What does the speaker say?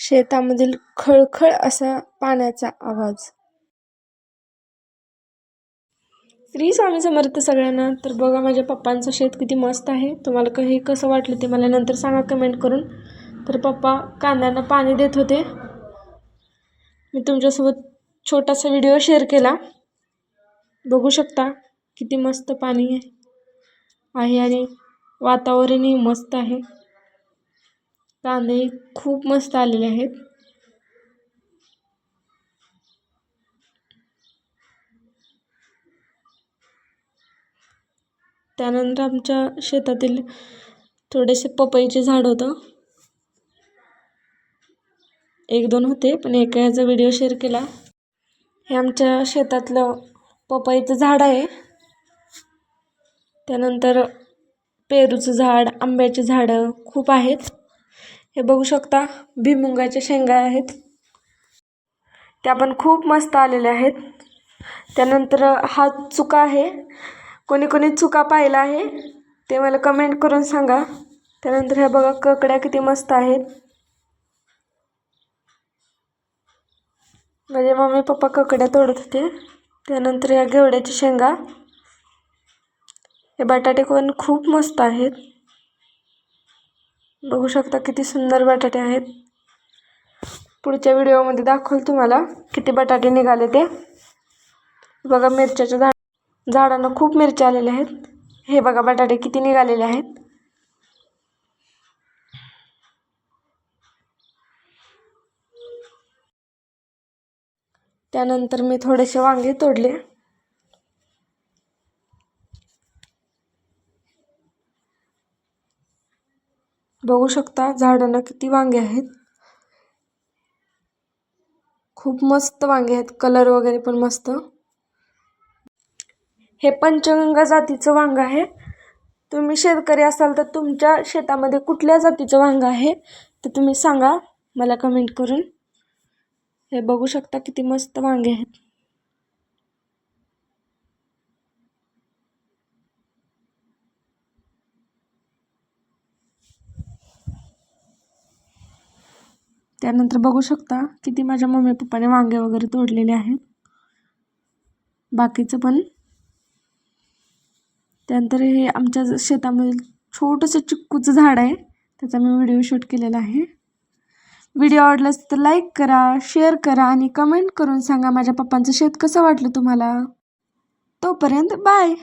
शेतामधील खळखळ असा पाण्याचा आवाज. श्री स्वामी समर्थ सगळ्यांना. तर बघा माझ्या पप्पांचं शेत किती मस्त आहे. तुम्हाला हे कसं वाटलं ते मला नंतर सांगा कमेंट करून. तर पप्पा कांद्यांना पाणी देत होते. मी तुमच्यासोबत छोटासा व्हिडिओ शेअर केला. बघू शकता किती मस्त पाणी आहे आणि वातावरणही मस्त आहे. कांदे खूप मस्त आलेले आहेत. त्यानंतर आमच्या शेतातील थोडेसे पपईचे झाड होतं. 1-2 होते पण एका ह्याचा व्हिडिओ शेअर केला. हे आमच्या शेतातलं पपईचं झाड आहे. त्यानंतर पेरूचं झाड, आंब्याची झाडं खूप आहेत. हे बघू शकता भुईमुगाच्या शेंगा आहेत. त्या पण खूप मस्त आलेल्या आहेत. त्यानंतर हा चुका आहे. कोणी कोणी चुका पाहिला आहे ते मला कमेंट करून सांगा. त्यानंतर ह्या बघा ककड्या किती मस्त आहेत. माझे मम्मी पप्पा ककड्या तोडत होते. त्यानंतर या घेवड्याच्या शेंगा. हे बटाटे पण खूप मस्त आहेत. बघू शकता किती सुंदर बटाटे आहेत. पुढच्या व्हिडिओमध्ये दाखवल तुम्हाला किती बटाटे निघाले ते. बघा मिरच्याच्या झाडांना खूप मिरच्या आलेल्या आहेत. हे बघा बटाटे किती निघालेले आहेत. त्यानंतर मी थोडेसे वांगे तोडले. बघू शकता झाडांना किती वांगे आहेत. खूप मस्त वांगे आहेत. कलर वगैरे पण मस्त. हे पंचगंगा जातीचं वांग आहे. तुम्ही शेतकरी असाल तर तुमच्या शेतामध्ये कुठल्या जातीचं वांग आहे ते तुम्ही सांगा मला कमेंट करून. हे बघू शकता किती मस्त वांगे आहेत. त्यानंतर बघू शकता किती माझ्या मम्मी पप्पाने वांगे वगैरे तोडलेले आहेत. बाकीचं पण. त्यानंतर हे आमच्या शेतामधील छोटंसं चिक्कूचं झाड आहे. त्याचा मी व्हिडिओ शूट केलेला आहे. व्हिडिओ आवडला तर लाईक करा, शेअर करा आणि कमेंट करून सांगा माझ्या पप्पांचं शेत कसं वाटलं तुम्हाला. तोपर्यंत बाय.